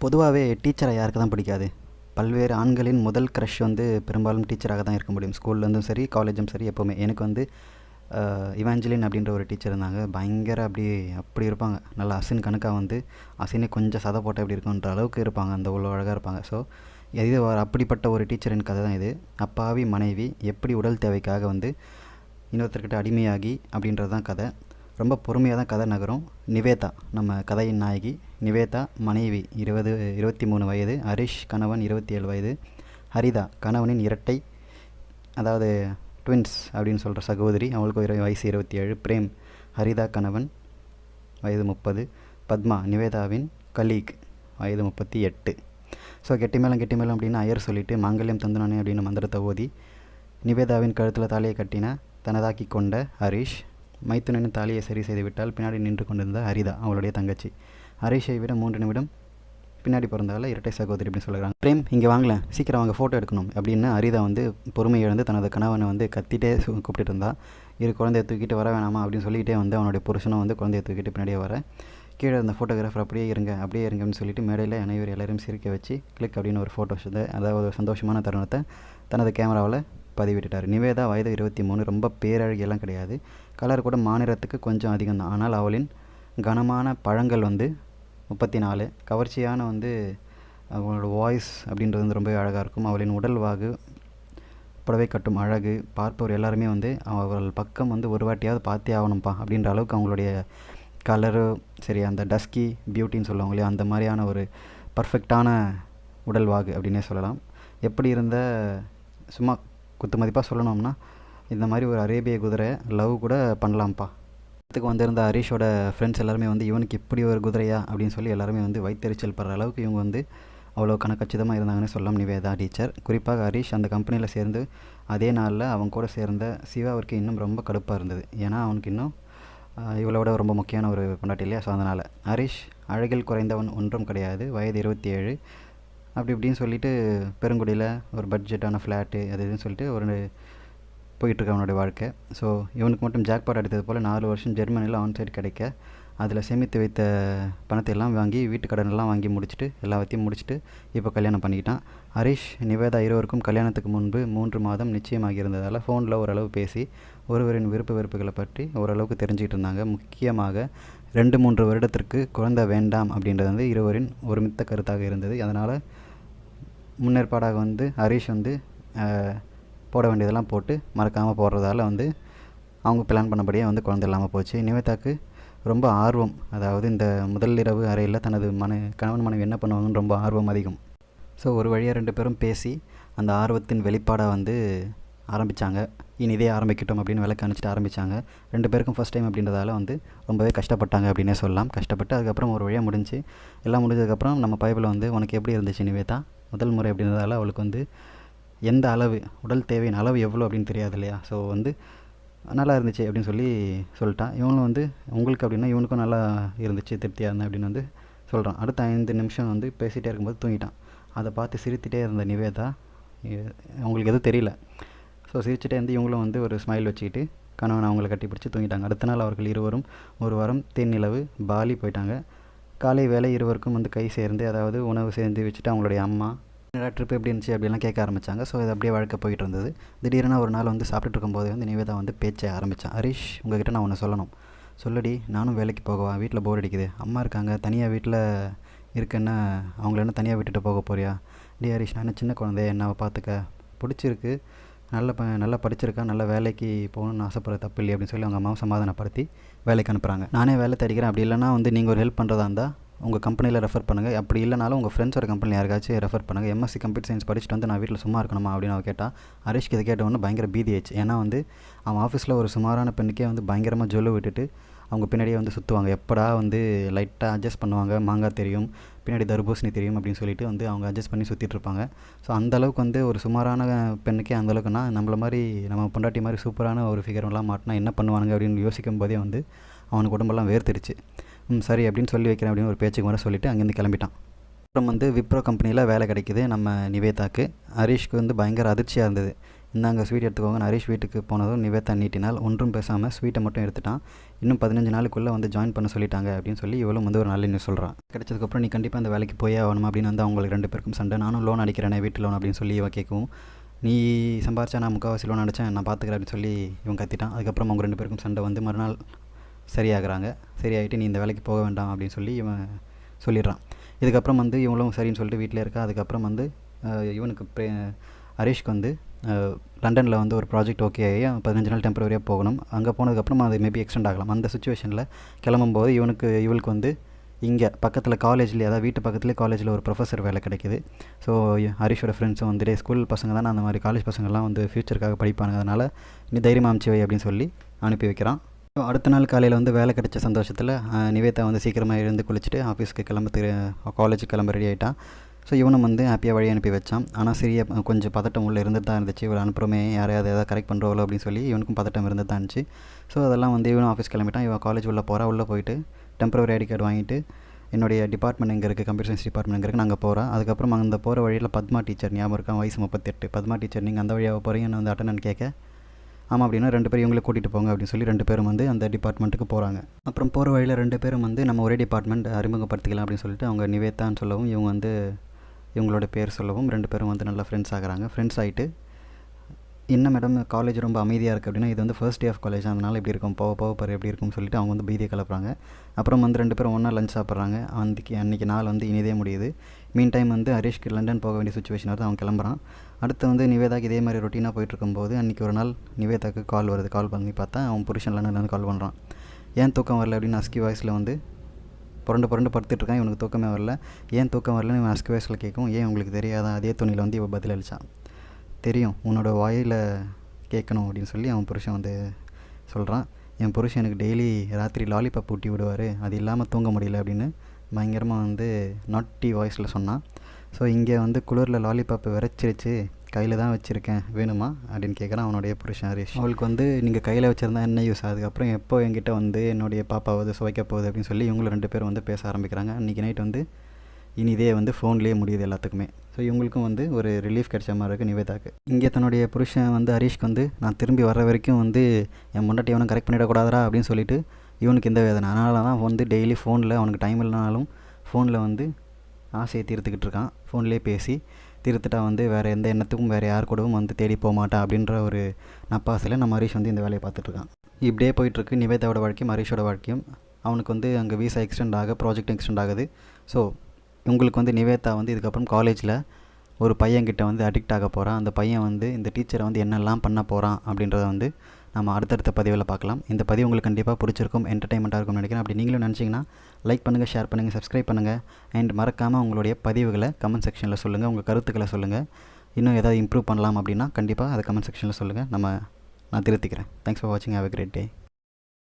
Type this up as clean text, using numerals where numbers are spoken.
பொதுவாகவே டீச்சரை யாருக்கு தான் பிடிக்காது? பல்வேறு ஆண்களின் முதல் க்ரஷ் வந்து பெரும்பாலும் டீச்சராக தான் இருக்க முடியும். ஸ்கூல்லேருந்தும் சரி, காலேஜும் சரி, எப்போவுமே. எனக்கு வந்து இவாஞ்சலின் அப்படின்ற ஒரு டீச்சர் இருந்தாங்க. பயங்கர அப்படி இருப்பாங்க. நல்லா அசின் கணக்காக வந்து அசினே கொஞ்சம் சதை போட்டால் எப்படி இருக்குன்ற அளவுக்கு இருப்பாங்க. அந்த அவ்வளோ அழகாக இருப்பாங்க. ஸோ இது அப்படிப்பட்ட ஒரு டீச்சரின் கதை தான் இது. அப்பாவி மனைவி எப்படி உடல் தேவைக்காக வந்து இன்னொருத்தர்கிட்ட அடிமையாகி அப்படின்றது தான் கதை. ரொம்ப பொறுமையாக தான் கதை நகரும். நிவேதா நம்ம கதையின் நாயகி. நிவேதா மனைவி 23 வயது, ஹரிஷ் கணவன் 27 வயது, ஹரிதா கணவனின் இரட்டை, அதாவது ட்வின்ஸ் அப்படின்னு சொல்கிற சகோதரி, அவங்களுக்கு வயசு 27, பிரேம் ஹரிதா கணவன் வயது 30, பத்மா நிவேதாவின் கலீக் வயது 38. ஸோ கெட்டி மேளம் அப்படின்னு ஐயர் சொல்லிவிட்டு மாங்கல்யம் தந்துனானே அப்படின்னு மந்திரத்தை ஓதி நிவேதாவின் கழுத்தில் தாலியை கட்டின தனதாக்கி கொண்ட ஹரிஷ், மைத்துனின் தாலியை சரி செய்து விட்டால் பின்னாடி நின்று கொண்டிருந்த ஹரிதா அவளுடைய தங்கச்சி. ஹரிஷை விட 3 நிமிடம் பின்னாடி பிறந்தால இரட்டை சகோதரி அப்படின்னு சொல்கிறாங்க. பிரேம் இங்கே வாங்கல, சீக்கிரம் வாங்க, ஃபோட்டோ எடுக்கணும் அப்படின்னு ஹரிதா வந்து பொறுமை இழந்து தனது கணவனை வந்து கத்திட்டே கூப்பிட்டு இருந்தா. குழந்தைய தூக்கிட்டு வர வேணாமா அப்படின்னு சொல்லிக்கிட்டே வந்து அவனுடைய புருஷனும் வந்து குழந்தைய தூக்கிட்டு பின்னாடியே வர, கீழே இருந்த ஃபோட்டோகிராஃபர் அப்படியே இருங்க அப்படின்னு சொல்லிட்டு மேடையில் அனைவர் எல்லாரையும் சிரிக்க வச்சு கிளிக் அப்படின்னு ஒரு ஃபோட்டோ, அதாவது ஒரு சந்தோஷமான தருணத்தை தனது கேமராவில் பதிவிட்டுட்டார். நிவேதா வயது 23, ரொம்ப பேரழகியெல்லாம் கிடையாது. கலர் கூட மாநிறத்துக்கு கொஞ்சம் அதிகம் தான். ஆனால் அவளின் கனமான பழங்கள் வந்து 34, கவர்ச்சியான வந்து அவளோட வாய்ஸ் அப்படின்றது வந்து ரொம்ப அழகாக இருக்கும். அவளின் உடல் வாகு, புடவை கட்டும் அழகு, பார்ப்பவர் எல்லாருமே வந்து அவள் பக்கம் வந்து ஒரு வாட்டியாவது பார்த்தே ஆகணும்ப்பா அப்படின்ற அளவுக்கு அவங்களுடைய கலரு சரி, அந்த டஸ்கி பியூட்டின்னு சொல்லுவாங்க இல்லையா, அந்த மாதிரியான ஒரு பர்ஃபெக்டான உடல் வாகு அப்படின்னே சொல்லலாம். எப்படி இருந்த சும்மா குத்து மதிப்பாக சொல்லணும்னா இந்த மாதிரி ஒரு அரேபிய குதிரை லவ் கூட பண்ணலாம்ப்பா. இதுக்கு வந்திருந்த ஹரிஷோட ஃப்ரெண்ட்ஸ் எல்லாருமே வந்து இவனுக்கு இப்படி ஒரு குதிரையா அப்படின்னு சொல்லி எல்லாருமே வந்து வைத்தறிச்சல் படுற அளவுக்கு இவங்க வந்து அவ்வளோ கணக்கச்சிதமாக இருந்தாங்கன்னு சொல்லலாம் நிவேதா டீச்சர். குறிப்பாக ஹரிஷ் அந்த கம்பெனியில் சேர்ந்து அதே நாளில் அவங்க கூட சேர்ந்த சிவாவிற்கு இன்னும் ரொம்ப கடுப்பாக இருந்தது. ஏன்னா அவனுக்கு இன்னும் இவளோட ரொம்ப முக்கியமான ஒரு பொண்டாட்டி இல்லையா. ஸோ அதனால் ஹரிஷ் அழகில் குறைந்தவன் ஒன்றும் கிடையாது, வயது 27, அப்படி இப்படின்னு சொல்லிட்டு பெருங்குடியில் ஒரு பட்ஜெட்டான ஃப்ளாட்டு அது இதுன்னு சொல்லிட்டு ஒரு போயிட்டுருக்கு அவனுடைய வாழ்க்கை. ஸோ இவனுக்கு மட்டும் ஜாக்பாட் அடித்தது போல் 4 வருஷம் ஜெர்மனியில் ஆன்சைட் கிடைக்க அதில் சேமித்து வைத்த பணத்தை எல்லாம் வாங்கி வீட்டு கடனெல்லாம் வாங்கி முடிச்சுட்டு எல்லாத்தையும் முடிச்சுட்டு இப்போ கல்யாணம் பண்ணிக்கிட்டான். ஹரிஷ் நிவேதா இருவருக்கும் கல்யாணத்துக்கு முன்பு 3 மாதம் நிச்சயமாகி இருந்ததால் ஃபோனில் ஓரளவு பேசி ஒருவரின் விருப்ப வெறுப்புகளை பற்றி ஓரளவுக்கு தெரிஞ்சுக்கிட்டு இருந்தாங்க. முக்கியமாக 2-3 வருடத்திற்கு குழந்தை வேண்டாம் அப்படின்றது வந்து இருவரின் ஒருமித்த கருத்தாக இருந்தது. அதனால் முன்னேற்பாடாக வந்து ஹரிஷ் வந்து போட வேண்டியதெல்லாம் போட்டு மறக்காமல் போடுறதால வந்து அவங்க பிளான் பண்ணபடியே வந்து குழந்தை இல்லாமல் போச்சு. நிவேதாக்கு ரொம்ப ஆர்வம், அதாவது இந்த முதல் இரவு அறையில் தனது கணவன் மனைவி என்ன பண்ணுவாங்கன்னு ரொம்ப ஆர்வம் அதிகம். ஸோ ஒரு வழியாக 2 பேரும் பேசி அந்த ஆர்வத்தின் வெளிப்பாடாக வந்து ஆரம்பித்தாங்க. இனி இதே ஆரம்பிக்கட்டும் அப்படின்னு விளக்கு அணைச்சிட்டு ஆரம்பித்தாங்க. 2 பேருக்கும் ஃபஸ்ட் டைம் அப்படின்றதால வந்து ரொம்பவே கஷ்டப்பட்டாங்க அப்படின்னே சொல்லலாம். கஷ்டப்பட்டு அதுக்கப்புறம் ஒரு வழியாக முடிஞ்சு எல்லாம் முடிஞ்சதுக்கப்புறம் நம்ம பைபிள் வந்து உனக்கு எப்படி இருந்துச்சு நிவேதா முதல் முறை அப்படின்றதால அவளுக்கு வந்து எந்த அளவு உடல் தேவையின் அளவு எவ்வளோ அப்படின்னு தெரியாது இல்லையா. ஸோ வந்து நல்லா இருந்துச்சு அப்படின்னு சொல்லிட்டான். இவனும் வந்து உங்களுக்கு அப்படின்னா இவனுக்கும் நல்லா இருந்துச்சு, திருப்தியாக இருந்தேன் அப்படின்னு வந்து சொல்கிறான். அடுத்த 5 நிமிஷம் வந்து பேசிகிட்டே இருக்கும்போது தூங்கிட்டான். அதை பார்த்து சிரித்துட்டே இருந்த நிவேதா அவங்களுக்கு எதுவும் தெரியல. ஸோ சிரிச்சுட்டே இருந்து இவங்களும் வந்து ஒரு ஸ்மைல் வச்சுக்கிட்டு கணவன் அவங்கள கட்டி பிடிச்சி தூங்கிட்டாங்க. அடுத்த நாள் அவர்கள் இருவரும் ஒரு வாரம் தேனிலவு பாலி போயிட்டாங்க. காலை வேலை இருவருக்கும் வந்து கை சேர்ந்து, அதாவது உணவு சேர்ந்து வச்சுட்டு அவங்களுடைய அம்மா ட்ரிப் எப்படி இருந்துச்சு அப்படிலாம் கேட்க ஆரம்பித்தாங்க. ஸோ இது அப்படியே வாழ்க்கை போயிட்டு இருந்தது. திடீர்னு ஒரு நாள் வந்து சாப்பிட்டுட்டு இருக்கும்போது வந்து நிவேதா வந்து பேச்சை ஆரம்பித்தான். ஹரிஷ் உங்ககிட்ட நான் ஒன்று சொல்லணும். சொல்லடி, நானும் வேலைக்கு போகவா, வீட்டில் போர் அடிக்குது, அம்மா இருக்காங்க, தனியாக வீட்டில் இருக்குன்னா அவங்கள என்ன தனியாக விட்டுட்டு போக போறியா? ஹரிஷ், நான் என்ன சின்ன குழந்தைய, என்னை பார்த்துக்க, பிடிச்சிருக்கு, நல்லா படிச்சிருக்கா, நல்ல வேலைக்கு போகணுன்னு ஆசைப்படுற தப்பு இல்லை அப்படின்னு சொல்லி அவங்க அம்மாவை சமாதானப்படுத்தி வேலைக்கு அனுப்புகிறாங்க. நானே வேலை தேடிக்கிறேன், அப்படி இல்லைனா வந்து நீங்கள் ஒரு ஹெல்ப் பண்ணுறதா இருந்தால் உங்கள் கம்பெனியில் ரெஃபர் பண்ணுங்கள், அப்படி இல்லைனாலும் உங்கள் ஃப்ரெண்ட்ஸோட கம்பெனியில் யாருக்காச்சும் ரெஃபர் பண்ணுங்கள், எம்எஸ்சி கம்ப்யூட்டர் சயின்ஸ் படிச்சுட்டு வந்து நான் வீட்டில் சும்மா இருக்கணுமா அப்படின்னு அவள் கேட்டால். ஹரிஷ்க்கு இதை கேட்டவொன்னே பயங்கர பீதி ஆயிடுச்சு. ஏன்னா வந்து அவன் ஆஃபீஸில் ஒரு சுமாரான பெண்ணுக்கே வந்து பயங்கரமாக ஜொல்லு விட்டுட்டு அவங்க பின்னாடியே வந்து சுற்றுவாங்க. எப்படா வந்து லைட்டாக அட்ஜஸ்ட் பண்ணுவாங்க, மாங்காய் தெரியும், பின்னாடி தர்பூசணி தெரியும் அப்படின்னு சொல்லிட்டு வந்து அவங்க அட்ஜஸ்ட் பண்ணி சுற்றிட்டு இருப்பாங்க. ஸோ அந்தளவுக்கு வந்து ஒரு சுமாரான பெண்ணுக்கே அந்தளவுக்குன்னா நம்மள மாதிரி நம்ம பொண்டாட்டி மாதிரி சூப்பரான ஒரு ஃபிகர்லாம் மாட்டினா என்ன பண்ணுவானுங்க அப்படின்னு யோசிக்கும் போதே வந்து அவனுக்கு உடம்பெல்லாம் வேர்த்திடுச்சு. சரி அப்படின்னு சொல்லி வைக்கிறேன் அப்படின்னு ஒரு பேச்சுக்கு வர சொல்லிவிட்டு அங்கேருந்து கிளம்பிட்டான். அப்புறம் வந்து விப்ரோ கம்பெனியில் வேலை கிடைக்கிது நம்ம நிவேதாக்கு. ஹரிஷ்க்கு வந்து பயங்கர அதிர்ச்சியாக இருந்தது. இந்தாங்க ஸ்வீட் எடுத்துக்கோங்க. ஹரிஷ் வீட்டுக்கு போனதும் நிவேதா நீட்டினால் ஒன்றும் பேசாமல் ஸ்வீட்டை மட்டும் எடுத்துட்டான். இன்னும் 15 நாளுக்குள்ளே வந்து ஜாயின் பண்ண சொல்லிட்டாங்க அப்படின்னு சொல்லி இவளும் வந்து ஒரு நல்ல நியூஸ் சொல்கிறான். கிடைச்சதுக்கப்புறம் நீ கண்டிப்பாக அந்த வேலைக்கு போயே ஆகணும் அப்படின்னு வந்து அவங்களுக்கு 2 பேருக்கும் சண்டை. நானும் லோன் அடிக்கிறேனே வீட்டு லோன் அப்படின்னு சொல்லி இவன் கேட்கவும், நீ சம்பாரிச்சா நான் முக்கால்வாசி லோன் அடித்தேன், நான் பார்த்துக்கிறேன் அப்படின்னு சொல்லி இவன் கத்திட்டான். அதுக்கப்புறம் அவங்க 2 பேருக்கும் சண்டை வந்து மறுநாள் சரியாகிறாங்க. சரியாகிட்டு நீ இந்த வேலைக்கு போக வேண்டாம் அப்படின்னு சொல்லி இவன் சொல்லிடுறான். இதுக்கப்புறம் வந்து இவங்களும் சரின்னு சொல்லிட்டு வீட்டிலே இருக்கா. அதுக்கப்புறம் வந்து இவனுக்கு ஹரிஷ்க்கு வந்து லண்டனில் வந்து ஒரு ப்ராஜெக்ட் ஓகே ஆகி 15 நாள் டெம்பரரியாக போகணும். அங்கே போனதுக்கப்புறம் அது மேபி எக்ஸ்டெண்ட் ஆகலாம். அந்த சுச்சுவேஷனில் கிளம்பும்போது இவளுக்கு வந்து இங்கே பக்கத்தில் காலேஜ்லேயே, அதாவது வீட்டு பக்கத்துலேயே காலேஜில் ஒரு ப்ரொஃபஸர் வேலை கிடைக்கிது. ஸோ ஹரிஷோட ஃப்ரெண்ட்ஸும் வந்துட்டு ஸ்கூல் பசங்க தானே, அந்த மாதிரி காலேஜ் பசங்கள்லாம் வந்து ஃப்யூச்சருக்காக படிப்பாங்க, அதனால் நீ தைரியமாக அனுப்பிச்சி வை அப்படின்னு சொல்லி அனுப்பி வைக்கிறான். ஸோ அடுத்த நாள் காலையில் வந்து வேலை கிடைச்ச சந்தோஷத்தில் நிவேதா வந்து சீக்கிரமாக எழுந்து குளிச்சுட்டு ஆஃபீஸ்க்கு காலேஜுக்கு கிளம்ப ரெடி ஆகிட்டான். ஸோ இவனும் வந்து ஹாப்பியாக வழி அனுப்பி வச்சான். ஆனால் சிறிய கொஞ்சம் பதட்டம் உள்ளே இருந்துட்டு தான் இருந்துச்சு. இவளை அனுப்புகிறோமே யாரையாவது எதாவது கரெக்ட் பண்ணுறோம் அப்படின்னு சொல்லி இவனுக்கும் பதட்டம் இருந்துட்டு தான் இருந்துச்சு. ஸோ அதெல்லாம் வந்து இவனும் ஆஃபீஸ் கிளம்பிட்டான். இவன் காலேஜ் உள்ளே போயிட்டு டெம்பரரி ஐடி கார்டு வாங்கிட்டு என்னுடைய டிபார்ட்மெண்ட் எங்கே இருக்குது, கம்ப்யூட்டர் சயின்ஸ் டிபார்ட்மெண்ட் எங்கே இருக்குது, நாங்கள் போகிறோம். அதுக்கப்புறம் அந்த போகிற வழியில் பத்மா டீச்சர் ஞாபகம் இருக்கா, வயசு 38. பத்மா டீச்சர் நீங்கள் அந்த வழியாக போகிறீங்கன்னு வந்து அட்டெண்டன்ட் கேட்க, ஆமாம் அப்படின்னா 2 பேரும் இவங்களை கூட்டிகிட்டு போங்க அப்படின்னு சொல்லி 2 பேரும் வந்து அந்த டிபார்ட்மெண்ட்டுக்கு போகிறாங்க. அப்புறம் போகிற வழியில் 2 பேரும் வந்து நம்ம ஒரே டிபார்ட்மெண்ட் அறிமுகப்படுத்திக்கலாம் அப்படின்னு சொல்லிட்டு அவங்க நிவேதான்னு சொல்லவும் இவங்க வந்து இவங்களோட பேர் சொல்லவும் 2 பேரும் வந்து நல்லா ஃப்ரெண்ட்ஸ் ஆகிறாங்க. ஃப்ரெண்ட்ஸ் ஆகிட்டு, என்ன மேடம் காலேஜ் ரொம்ப அமைதியாக இருக்குது அப்படின்னா, இது வந்து ஃபர்ஸ்ட் டே ஆஃப் காலேஜ், அதனால் இப்படி இருக்கும், போக பாரு எப்படி இருக்கும்னு சொல்லிட்டு அவங்க வந்து பீதியை கிளப்புறாங்க. அப்புறம் வந்து 2 பேரும் ஒன்றா லஞ்ச் சாப்பிட்றாங்க. அன்றைக்கி நாள் வந்து இனிதே முடியுது. மீன் டைம் வந்து ஹரிஷ்க்கு லண்டன் போக வேண்டிய சுச்சுவேஷன் வருது. அவன் கிளம்புறான். அடுத்து வந்து நிவேதாக்கு இதே மாதிரி ரொட்டீனாக போயிட்டுருக்கும்போது அன்றைக்கி ஒரு நாள் நிவேதாக்கு கால் வருது. கால் பண்ணி பார்த்தா அவன் புருஷன் லண்டன்லேருந்து கால் பண்ணுறான். ஏன் தூக்கம் வரல அப்படின்னு அஸ்கி வாய்ஸில் வந்து புரண்டு படுத்துட்ருக்கான். இவனுக்கு தூக்கமே வரல. ஏன் தூக்கம் வரலன்னு இவன் அஸ்கி வாய்ஸில் கேட்கும். ஏன் உங்களுக்கு தெரியாதா, அதே துணியில் வந்து இவன் பதில் அளித்தான். தெரியும், உன்னோட வாயில் கேட்கணும் அப்படின்னு சொல்லி அவன் புருஷன் வந்து சொல்கிறான். என் புருஷன் எனக்கு டெய்லி ராத்திரி லாலிபாப் ஊட்டி விடுவார், அது இல்லாமல் தூங்க முடியல அப்படின்னு பயங்கரமாக வந்து நாட்டி வாய்ஸில் சொன்னான். ஸோ இங்கே வந்து குளிரில் லாலிபாப்பை விரைச்சிருச்சு, கையில் தான் வச்சுருக்கேன், வேணுமா அப்படின்னு கேட்குறான் அவனுடைய புருஷன் ஹரிஷ். அவளுக்கு வந்து நீங்கள் கையில் வச்சுருந்தா என்ன யூஸ், அதுக்கப்புறம் எப்போ என்கிட்ட வந்து என்னுடைய பாப்பா வந்து சுவைக்க போகுது அப்படின்னு சொல்லி இவங்களும் 2 பேரும் வந்து பேச ஆரம்பிக்கிறாங்க. அன்றைக்கி நைட் வந்து இனிதே வந்து ஃபோன்லேயே முடியுது எல்லாத்துக்குமே. ஸோ இவங்களுக்கும் வந்து ஒரு ரிலீஃப் கிடைச்ச மாதிரி இருக்குது நிவேதாக்கு. இங்கே தன்னுடைய புருஷன் வந்து ஹரிஷ்க்கு வந்து நான் திரும்பி வர வரைக்கும் வந்து என் முன்னாடி அவனை கரெக்ட் பண்ணிடக்கூடாதா அப்படின்னு சொல்லிட்டு இவனுக்கு இந்த வேதனை. அதனால தான் வந்து டெய்லி ஃபோனில் அவனுக்கு டைம் இல்லைனாலும் ஃபோனில் வந்து ஆசையை தீர்த்துக்கிட்டு இருக்கான். ஃபோன்லேயே பேசி தீர்த்துட்டா வந்து வேறு எந்த எண்ணத்துக்கும் வேறு யார் கூடவும் வந்து தேடி போக மாட்டான் அப்படின்ற ஒரு நப்பாசையில் நம்ம ஹரிஷ் வந்து இந்த வேலையை பார்த்துட்ருக்கான். இப்படியே போயிட்டுருக்கு நிவேதாவோட வாழ்க்கையும் ஹரிஷோட வாழ்க்கையும். அவனுக்கு வந்து அங்கே வீசா எக்ஸ்டெண்ட் ப்ராஜெக்ட் எக்ஸ்டெண்ட் ஆகுது. ஸோ உங்களுக்கு வந்து நிவேதா வந்து இதுக்கப்புறம் காலேஜில் ஒரு பையன்கிட்ட வந்து அடிக்ட் ஆக போகிறான். அந்த பையன் வந்து இந்த டீச்சரை வந்து என்னெல்லாம் பண்ண போகிறான் அப்படின்றத வந்து நம்ம அடுத்தடுத்த பதிவில் பார்க்கலாம். இந்த பதிவு உங்களுக்கு கண்டிப்பாக பிடிச்சிருக்கும், என்டர்டைன்மெண்ட்டாக இருக்கும்னு நினைக்கிறேன். அப்படி நீங்களும் நினச்சிங்கன்னா லைக் பண்ணுங்கள், ஷேர் பண்ணுங்கள், சப்ஸ்கிரைப் பண்ணுங்கள். அண்ட் மறக்காமல் உங்களுடைய பதிவுகளை கமெண்ட் செக்ஷனில் சொல்லுங்கள், உங்கள் கருத்துக்களை சொல்லுங்கள். இன்னும் ஏதாவது இம்ப்ரூவ் பண்ணலாம் அப்படின்னா கண்டிப்பாக அதை கமெண்ட் செக்ஷனில் சொல்லுங்கள், நான் திருத்திக்கிறேன். தேங்க்ஸ் ஃபார் வாட்சிங். Have a great day.